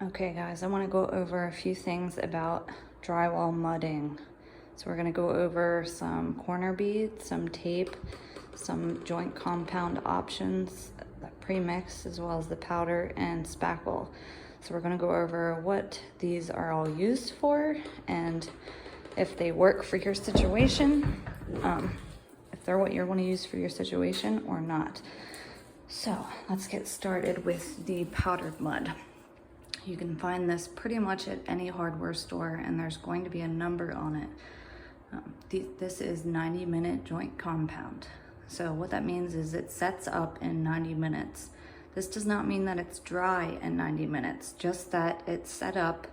Okay guys, I want to go over a few things about drywall mudding. So we're going to go over some corner beads, some tape, some joint compound options, the pre-mix, as well as the powder and spackle. So we're going to go over what these are all used for and if they work for your situation, if they're what you want to use for your situation or not. So let's get started with the powdered mud. You can find this pretty much at any hardware store, and there's going to be a number on it. This is 90-minute joint compound. So what that means is it sets up in 90 minutes. This does not mean that it's dry in 90 minutes, just that it's set up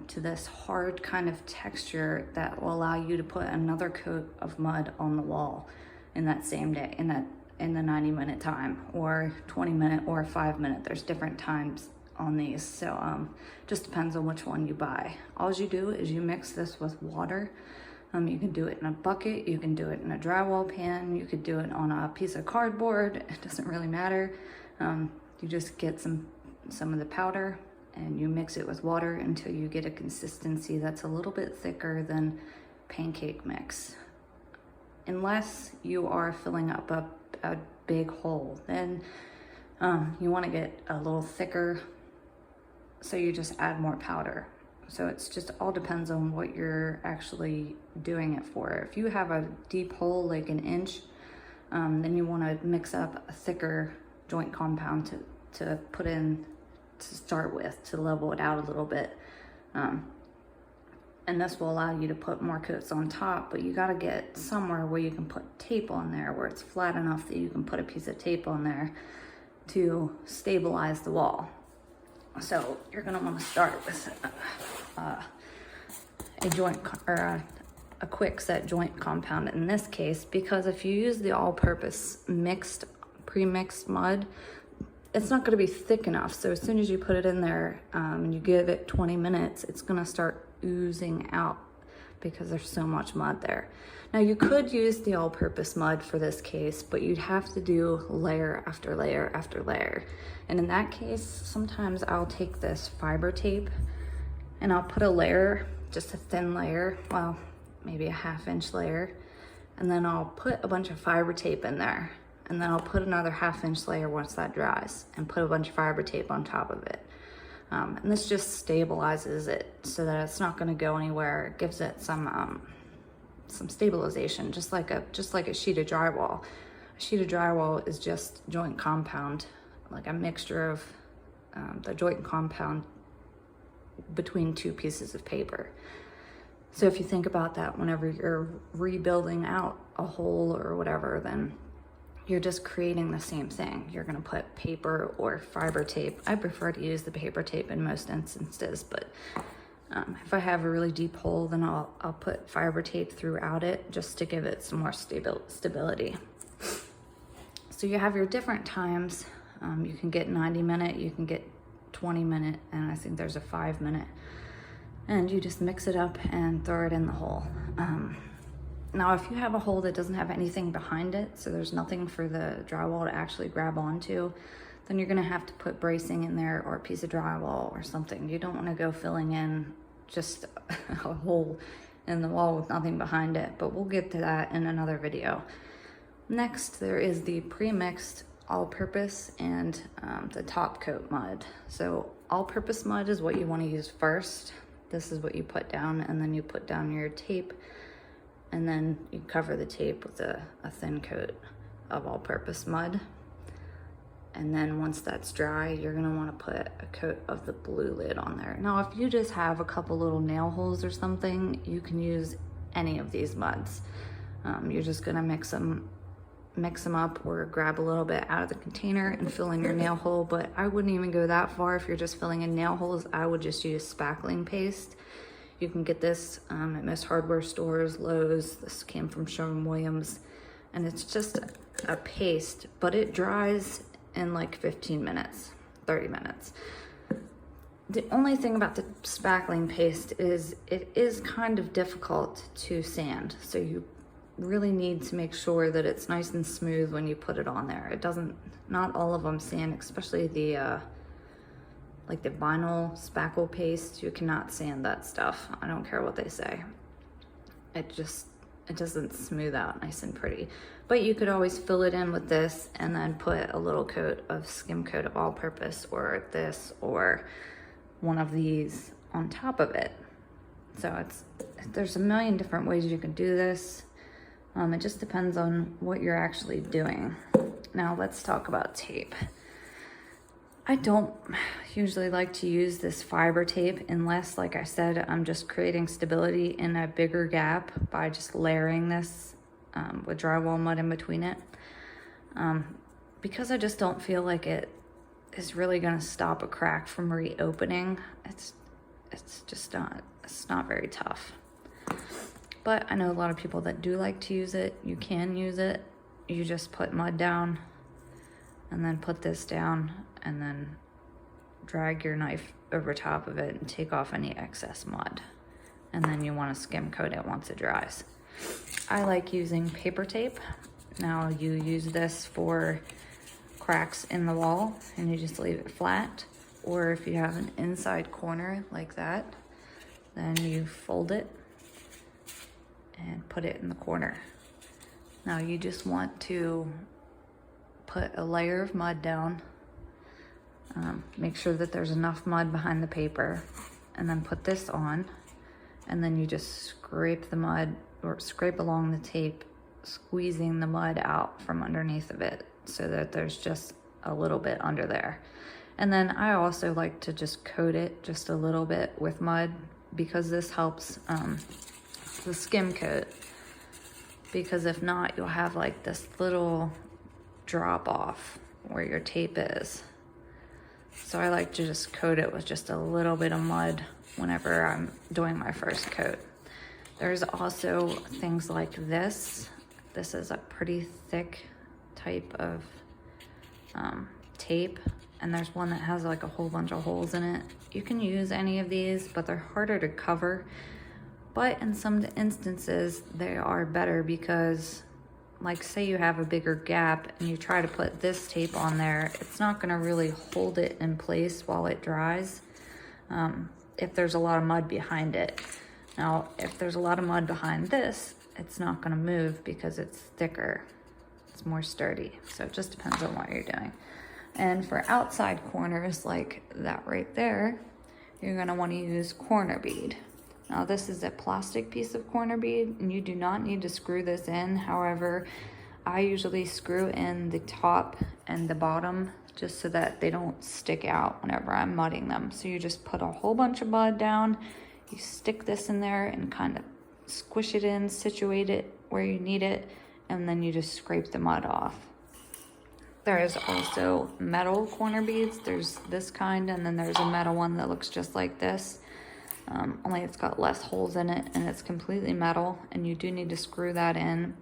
to this hard kind of texture that will allow you to put another coat of mud on the wall in that same day, in the 90-minute time, or 20-minute or 5-minute. There's different times on these, so just depends on which one you buy. All you do is you mix this with water. You can do it in a bucket, you can do it in a drywall pan, you could do it on a piece of cardboard. It doesn't really matter. You just get some of the powder and you mix it with water until you get a consistency that's a little bit thicker than pancake mix. Unless you are filling up a big hole, then you want to get a little thicker, so you just add more powder. So it's just all depends on what you're actually doing it for. If you have a deep hole, like an inch, then you want to mix up a thicker joint compound to put in to start with, to level it out a little bit. And this will allow you to put more coats on top, but you got to get somewhere where you can put tape on there, where it's flat enough that you can put a piece of tape on there to stabilize the wall. So you're going to want to start with a joint or a quick set joint compound in this case, because if you use the all-purpose pre-mixed mud, it's not going to be thick enough. So as soon as you put it in there and you give it 20 minutes, it's going to start oozing out because there's so much mud there. Now you could use the all-purpose mud for this case, but you'd have to do layer after layer after layer. And in that case, sometimes I'll take this fiber tape and I'll put a layer, just a thin layer, well, maybe a 1/2-inch layer, and then I'll put a bunch of fiber tape in there. And then I'll put another 1/2-inch layer once that dries and put a bunch of fiber tape on top of it. And this just stabilizes it so that it's not gonna go anywhere. It gives it some stabilization, just like a sheet of drywall. A sheet of drywall is just joint compound, like a mixture of the joint compound between two pieces of paper. So if you think about that, whenever you're rebuilding out a hole or whatever, then you're just creating the same thing. You're gonna put paper or fiber tape. I prefer to use the paper tape in most instances, but if I have a really deep hole, then I'll put fiber tape throughout it just to give it some more stability. So you have your different times. You can get 90-minute, you can get 20-minute, and I think there's a 5-minute. And you just mix it up and throw it in the hole. Now, if you have a hole that doesn't have anything behind it, so there's nothing for the drywall to actually grab onto, then you're gonna have to put bracing in there or a piece of drywall or something. You don't wanna go filling in just a hole in the wall with nothing behind it, but we'll get to that in another video. Next, there is the pre-mixed all-purpose and the top coat mud. So all-purpose mud is what you wanna use first. This is what you put down, and then you put down your tape, and then you cover the tape with a thin coat of all-purpose mud. And then once that's dry, you're gonna wanna put a coat of the blue lid on there. Now, if you just have a couple little nail holes or something, you can use any of these muds. You're just gonna mix them up or grab a little bit out of the container and fill in your nail hole, but I wouldn't even go that far. If you're just filling in nail holes, I would just use spackling paste. You can get this at most hardware stores, Lowe's. This came from Sherwin-Williams, and it's just a paste, but it dries in like 15 minutes, 30 minutes. The only thing about the spackling paste is it is kind of difficult to sand, so you really need to make sure that it's nice and smooth when you put it on there. It doesn't, not all of them sand, especially the like the vinyl spackle paste, you cannot sand that stuff. I don't care what they say. It doesn't smooth out nice and pretty. But you could always fill it in with this and then put a little coat of skim coat of all-purpose, or this, or one of these on top of it. So there's a million different ways you can do this. It just depends on what you're actually doing. Now let's talk about tape. I don't usually like to use this fiber tape unless, like I said, I'm just creating stability in a bigger gap by just layering this with drywall mud in between it. Because I just don't feel like it is really gonna stop a crack from reopening. It's not very tough. But I know a lot of people that do like to use it. You can use it. You just put mud down and then put this down and then drag your knife over top of it and take off any excess mud. And then you want to skim coat it once it dries. I like using paper tape. Now you use this for cracks in the wall and you just leave it flat. Or if you have an inside corner like that, then you fold it and put it in the corner. Now you just want to put a layer of mud down. Make sure that there's enough mud behind the paper, and then put this on, and then you just scrape the mud, or scrape along the tape, squeezing the mud out from underneath of it so that there's just a little bit under there. And then I also like to just coat it just a little bit with mud, because this helps the skim coat, because if not, you'll have like this little drop off where your tape is. So I like to just coat it with just a little bit of mud whenever I'm doing my first coat. There's also things like this. This is a pretty thick type of tape, and there's one that has like a whole bunch of holes in it. You can use any of these, but they're harder to cover. But in some instances, they are better, because like say you have a bigger gap and you try to put this tape on there, it's not gonna really hold it in place while it dries if there's a lot of mud behind it. Now, if there's a lot of mud behind this, it's not gonna move because it's thicker, it's more sturdy. So it just depends on what you're doing. And for outside corners like that right there, you're gonna wanna use corner bead. Now this is a plastic piece of corner bead, and you do not need to screw this in. However, I usually screw in the top and the bottom just so that they don't stick out whenever I'm mudding them. So you just put a whole bunch of mud down, you stick this in there and kind of squish it in, situate it where you need it, and then you just scrape the mud off. There is also metal corner beads. There's this kind, and then there's a metal one that looks just like this. Only it's got less holes in it, and it's completely metal, and you do need to screw that in.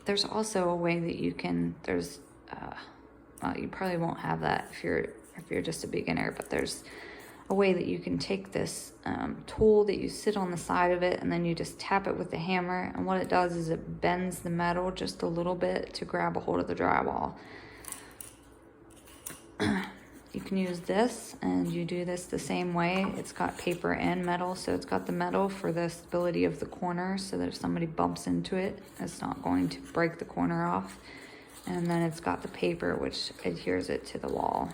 There's also a way that you can, you probably won't have that if you're just a beginner, but there's a way that you can take this tool that you sit on the side of it, and then you just tap it with the hammer, and what it does is it bends the metal just a little bit to grab a hold of the drywall. You can use this, and you do this the same way. It's got paper and metal, so it's got the metal for the stability of the corner, so that if somebody bumps into it, it's not going to break the corner off. And then it's got the paper, which adheres it to the wall.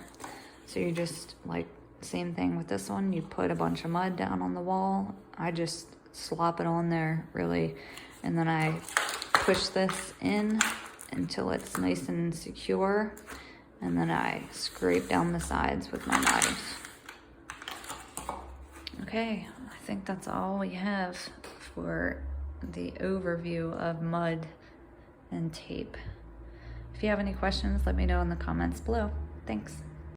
So you just, like, same thing with this one. You put a bunch of mud down on the wall. I just slop it on there, really, and then I push this in until it's nice and secure. And then I scrape down the sides with my knife. Okay, I think that's all we have for the overview of mud and tape. If you have any questions, let me know in the comments below. Thanks.